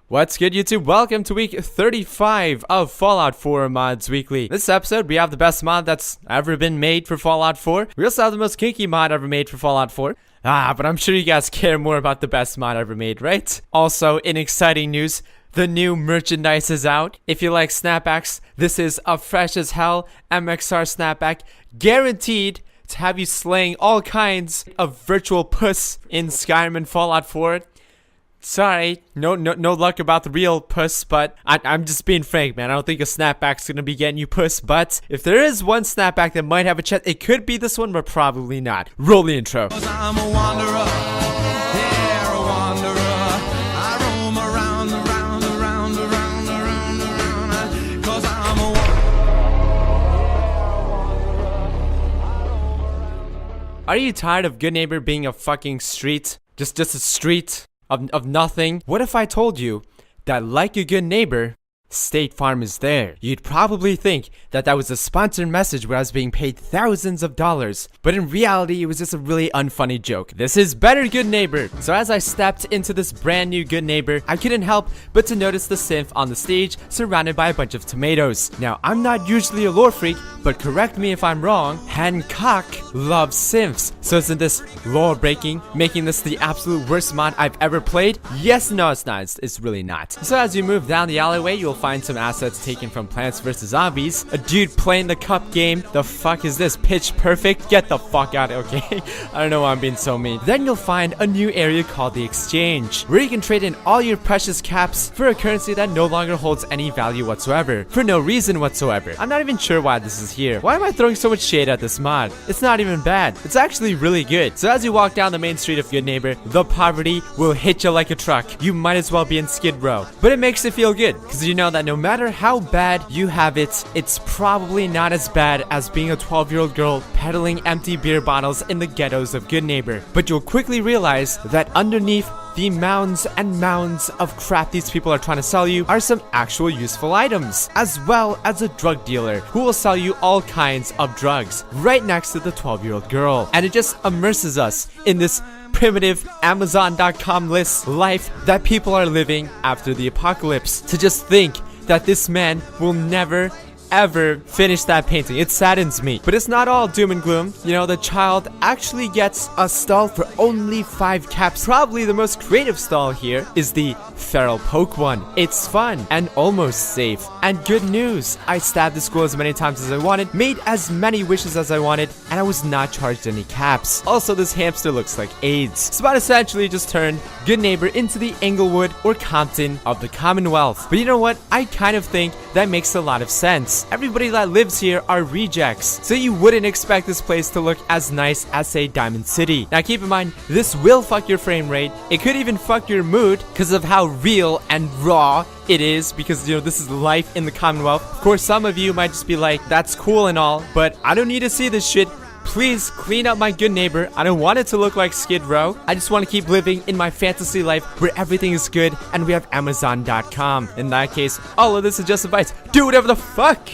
What's good, YouTube? Welcome to week 35 of Fallout 4 Mods Weekly. This episode, we have the best mod that's ever been made for Fallout 4. We also have the most kinky mod ever made for Fallout 4. But I'm sure you guys care more about the best mod ever made, right? Also, in exciting news, the new merchandise is out. If you like snapbacks, this is a fresh as hell MXR snapback, guaranteed to have you slaying all kinds of virtual puss in Skyrim and Fallout 4. Sorry, no luck about the real puss, but I'm just being frank, man. I don't think a snapback's gonna be getting you puss, but if there is one snapback that might have a chance, it could be this one, but probably not. Roll the intro. I'm a wanderer, yeah, a wanderer. I roam around, cause I'm a Are you tired of Good Neighbor being a fucking street? Just a street of nothing? What if I told you that, like a good neighbor, State Farm is there? You'd probably think that that was a sponsored message where I was being paid thousands of dollars, but in reality it was just a really unfunny joke. This is better Good Neighbor. So as I stepped into this brand new Good Neighbor, I couldn't help but to notice the synth on the stage surrounded by a bunch of tomatoes. Now, I'm not usually a lore freak, but correct me if I'm wrong, Hancock loves synths. So isn't this lore breaking, making this the absolute worst mod I've ever played? Yes, no, it's not. It's really not. So as you move down the alleyway, you'll find some assets taken from Plants vs. Zombies. A dude playing the cup game. The fuck is this? Pitch Perfect? Get the fuck out, okay? I don't know why I'm being so mean. Then you'll find a new area called the Exchange, where you can trade in all your precious caps for a currency that no longer holds any value whatsoever, for no reason whatsoever. I'm not even sure why this is here. Why am I throwing so much shade at this mod? It's not even bad. It's actually really good. So as you walk down the main street of Good Neighbor, the poverty will hit you like a truck. You might as well be in Skid Row. But it makes it feel good, because you know that no matter how bad you have it, it's probably not as bad as being a 12-year-old girl peddling empty beer bottles in the ghettos of Good Neighbor. But you'll quickly realize that underneath the mounds and mounds of crap these people are trying to sell you are some actual useful items, as well as a drug dealer who will sell you all kinds of drugs right next to the 12-year-old girl. And it just immerses us in this primitive Amazon.com list life that people are living after the apocalypse. To just think that this man will never ever finish that painting. It saddens me. But it's not all doom and gloom. You know, the child actually gets a stall for only 5 caps. Probably the most creative stall here is the feral poke one. It's fun and almost safe. And good news, I stabbed the school as many times as I wanted, made as many wishes as I wanted, and I was not charged any caps. Also, this hamster looks like AIDS. So I essentially just turned Good Neighbor into the Englewood or Compton of the Commonwealth. But you know what? I kind of think that makes a lot of sense. Everybody that lives here are rejects, so you wouldn't expect this place to look as nice as, say, Diamond City. Now keep in mind, this will fuck your frame rate. It could even fuck your mood because of how real and raw it is, because, you know, this is life in the Commonwealth. Of course, some of you might just be like, that's cool and all, but I don't need to see this shit. Please clean up my Good Neighbor. I don't want it to look like Skid Row. I just want to keep living in my fantasy life where everything is good and we have Amazon.com. In that case, all of this is just advice. Do whatever the fuck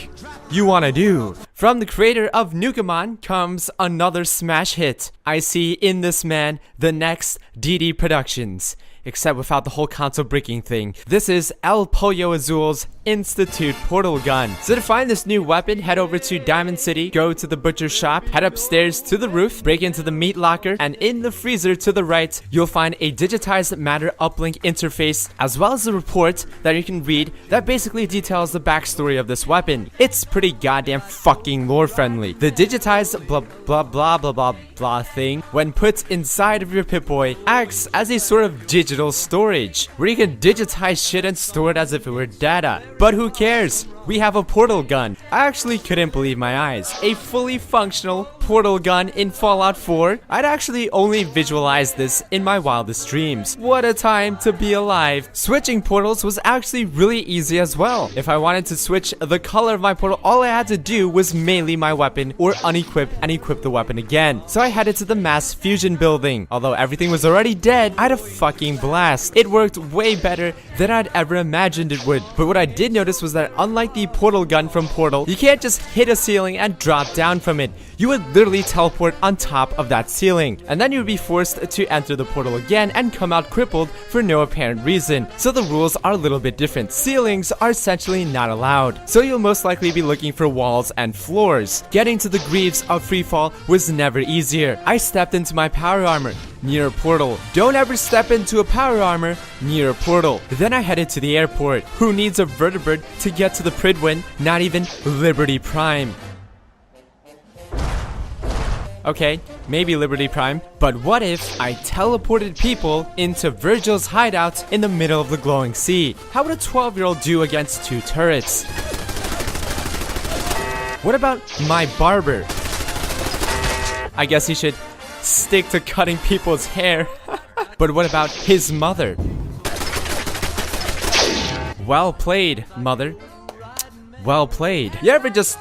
you want to do. From the creator of Nukamon comes another smash hit. I see in this man the next DD Productions, except without the whole console breaking thing. This is El Pollo Azul's Institute Portal Gun. So to find this new weapon, head over to Diamond City, go to the butcher shop, head upstairs to the roof, break into the meat locker, and in the freezer to the right, you'll find a digitized matter uplink interface, as well as a report that you can read that basically details the backstory of this weapon. It's pretty goddamn fucking lore friendly. The digitized blah blah blah blah blah blah thing, when put inside of your Pip-Boy, acts as a sort of digital storage, where you can digitize shit and store it as if it were data. But who cares? We have a portal gun. I actually couldn't believe my eyes. A fully functional portal gun in Fallout 4. I'd actually only visualized this in my wildest dreams. What a time to be alive. Switching portals was actually really easy as well. If I wanted to switch the color of my portal, all I had to do was melee my weapon or unequip and equip the weapon again. So I headed to the mass fusion building. Although everything was already dead, I had a fucking blast. It worked way better than I'd ever imagined it would. But what I did notice was that unlike the the portal gun from Portal, you can't just hit a ceiling and drop down from it. You would literally teleport on top of that ceiling, and then you would be forced to enter the portal again and come out crippled for no apparent reason. So the rules are a little bit different. Ceilings are essentially not allowed, so you'll most likely be looking for walls and floors. Getting to the greaves of freefall was never easier. I stepped into my power armor near a portal. Don't ever step into a power armor near a portal. Then I headed to the airport. Who needs a vertebrate to get to the Pridwin? Not even Liberty Prime. Okay, maybe Liberty Prime, but what if I teleported people into Virgil's hideout in the middle of the glowing sea? How would a 12-year-old do against 2 turrets? What about my barber? I guess he should stick to cutting people's hair. But what about his mother? Well played, mother. Well played. You ever just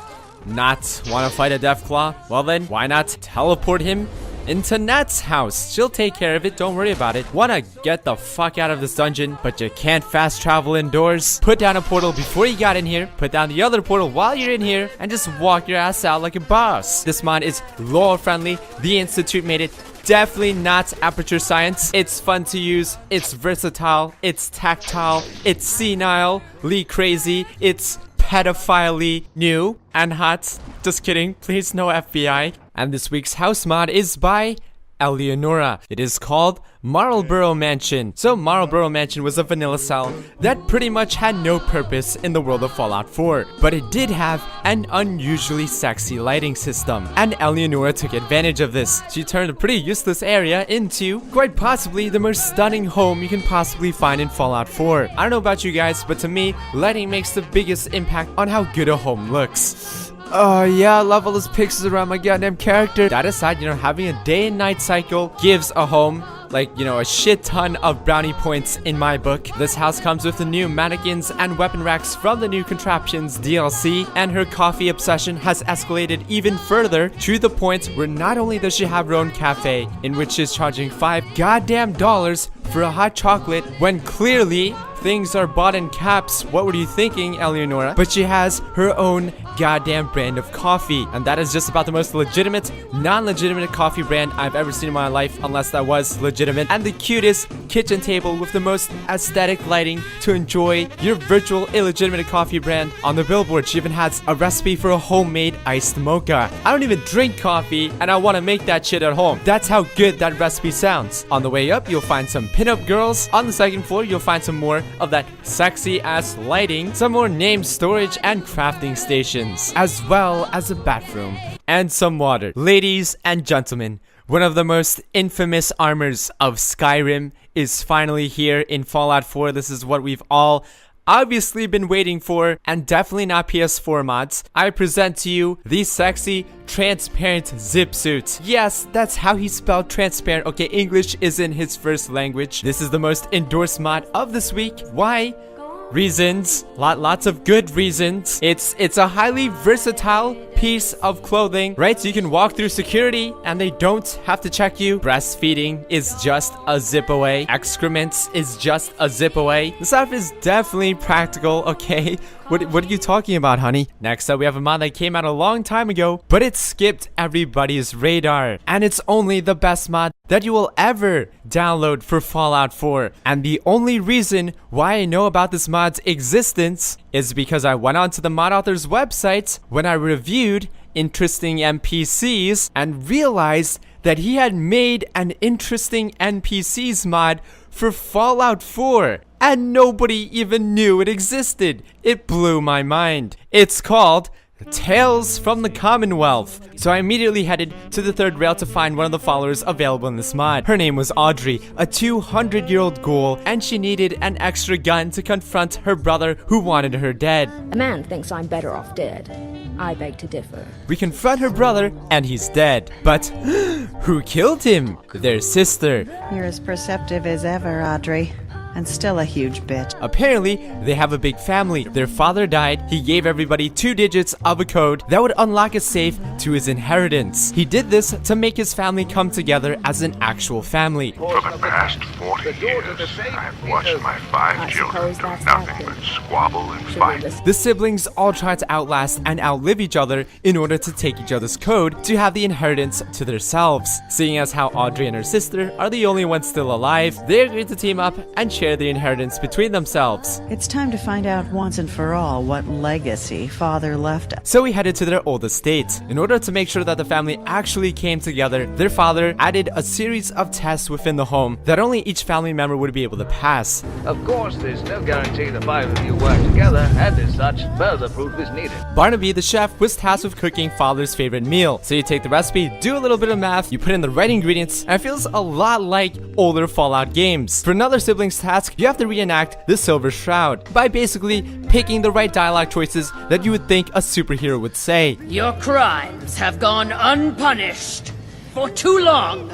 not want to fight a Deathclaw? Well then, why not teleport him into Nat's house? She'll take care of it, don't worry about it. Wanna get the fuck out of this dungeon, but you can't fast travel indoors? Put down a portal before you got in here, put down the other portal while you're in here, and just walk your ass out like a boss. This mod is lore friendly, the Institute made it. Definitely not Aperture Science. It's fun to use, it's versatile, it's tactile, it's senile-ly crazy, it's pedophile-y new and hot. Just kidding, please no FBI. And this week's house mod is by Eleonora. It is called Marlborough Mansion. So Marlborough Mansion was a vanilla cell that pretty much had no purpose in the world of Fallout 4, but it did have an unusually sexy lighting system, and Eleonora took advantage of this. She turned a pretty useless area into quite possibly the most stunning home you can possibly find in Fallout 4. I don't know about you guys, but to me, lighting makes the biggest impact on how good a home looks. Oh yeah, I love all those pixels around my goddamn character. That aside, having a day and night cycle gives a home, like, a shit ton of brownie points in my book. This house comes with the new mannequins and weapon racks from the new Contraptions DLC, and her coffee obsession has escalated even further to the point where not only does she have her own cafe, in which she's charging $5 goddamn for a hot chocolate, when clearly things are bought in caps. What were you thinking, Eleonora? But she has her own goddamn brand of coffee, and that is just about the most legitimate, non-legitimate coffee brand I've ever seen in my life, unless that was legitimate. And the cutest kitchen table with the most aesthetic lighting to enjoy your virtual illegitimate coffee brand on the billboard. She even has a recipe for a homemade iced mocha. I don't even drink coffee, and I want to make that shit at home. That's how good that recipe sounds. On the way up, you'll find some pinup girls. On the second floor, you'll find some more of that sexy ass lighting, some more name storage and crafting stations, as well as a bathroom and some water. Ladies and gentlemen, one of the most infamous armors of Skyrim is finally here in Fallout 4. This is what we've all obviously been waiting for, and definitely not PS4 mods. I present to you the sexy transparent zip suit. Yes, that's how he spelled transparent. Okay, English isn't his first language. This is the most endorsed mod of this week. Why? Reasons. Lots of good reasons. It's a highly versatile piece of clothing, right? So you can walk through security and they don't have to check you. Breastfeeding is just a zip away. Excrements is just a zip away. This stuff is definitely practical, okay? What are you talking about, honey? Next up, we have a mod that came out a long time ago, but it skipped everybody's radar. And it's only the best mod that you will ever download for Fallout 4. And the only reason why I know about this mod's existence is because I went onto the mod author's website when I reviewed interesting NPCs and realized that he had made an interesting NPCs mod for Fallout 4. And nobody even knew it existed. It blew my mind. It's called Tales from the Commonwealth. So I immediately headed to the third rail to find one of the followers available in this mod. Her name was Audrey, a 200-year-old ghoul, and she needed an extra gun to confront her brother who wanted her dead. A man thinks I'm better off dead. I beg to differ. We confront her brother, and he's dead. But who killed him? Their sister. You're as perceptive as ever, Audrey. and still a huge bitch. Apparently, they have a big family. Their father died. He gave everybody 2 digits of a code that would unlock a safe to his inheritance. He did this to make his family come together as an actual family. For the past 40 years, I've watched my 5 children do nothing but squabble and fight. The siblings all try to outlast and outlive each other in order to take each other's code to have the inheritance to themselves. Seeing as how Audrey and her sister are the only ones still alive, they agreed to team up and share the inheritance between themselves. It's time to find out once and for all what legacy Father left us. So we headed to their old estate. In order to make sure that the family actually came together, their father added a series of tests within the home that only each family member would be able to pass. Of course, there's no guarantee the 5 of you work together, and as such, further proof is needed. Barnaby, the chef, was tasked with cooking Father's favorite meal. So you take the recipe, do a little bit of math, you put in the right ingredients, and it feels a lot like older Fallout games. For another sibling's task, you have to reenact the Silver Shroud by basically picking the right dialogue choices that you would think a superhero would say. Your crimes have gone unpunished for too long,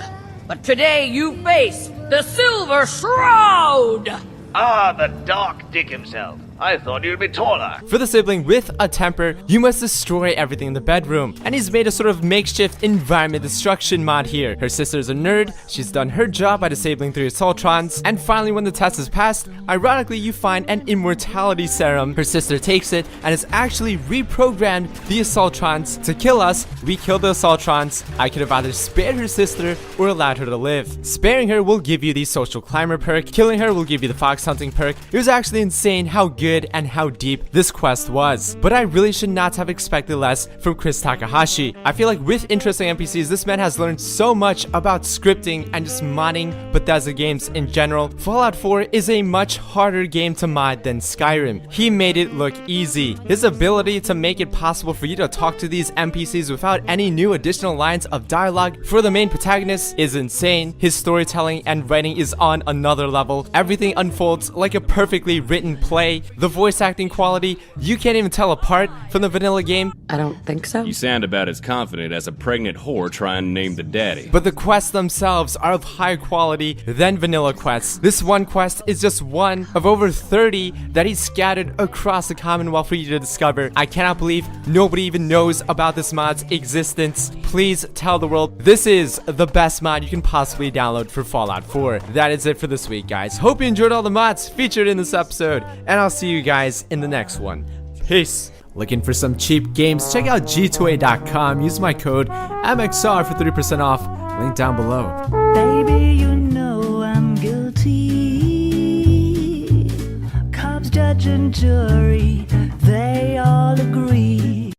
but today you face the Silver Shroud! Ah, the Dark Dick himself. I thought you'd be taller. For the sibling with a temper, you must destroy everything in the bedroom. And he's made a sort of makeshift environment destruction mod here. Her sister's a nerd, she's done her job by disabling 3 Assaultrons, and finally when the test is passed, ironically you find an immortality serum. Her sister takes it and has actually reprogrammed the Assaultrons to kill us. We kill the Assaultrons. I could have either spared her sister or allowed her to live. Sparing her will give you the Social Climber perk, killing her will give you the Fox Hunting perk. It was actually insane how good and how deep this quest was. But I really should not have expected less from Chris Takahashi. I feel like with interesting NPCs, this man has learned so much about scripting and just modding Bethesda games in general. Fallout 4 is a much harder game to mod than Skyrim. He made it look easy. His ability to make it possible for you to talk to these NPCs without any new additional lines of dialogue for the main protagonist is insane. His storytelling and writing is on another level. Everything unfolds like a perfectly written play. The voice acting quality, you can't even tell apart from the vanilla game. I don't think so. You sound about as confident as a pregnant whore trying to name the daddy. But the quests themselves are of higher quality than vanilla quests. This one quest is just one of over 30 that he's scattered across the Commonwealth for you to discover. I cannot believe nobody even knows about this mod's existence. Please tell the world this is the best mod you can possibly download for Fallout 4. That is it for this week, guys. Hope you enjoyed all the mods featured in this episode, and I'll see you guys in the next one. Peace. Looking for some cheap games? Check out g2a.com. Use my code MXR for 30% off. Link down below. Baby,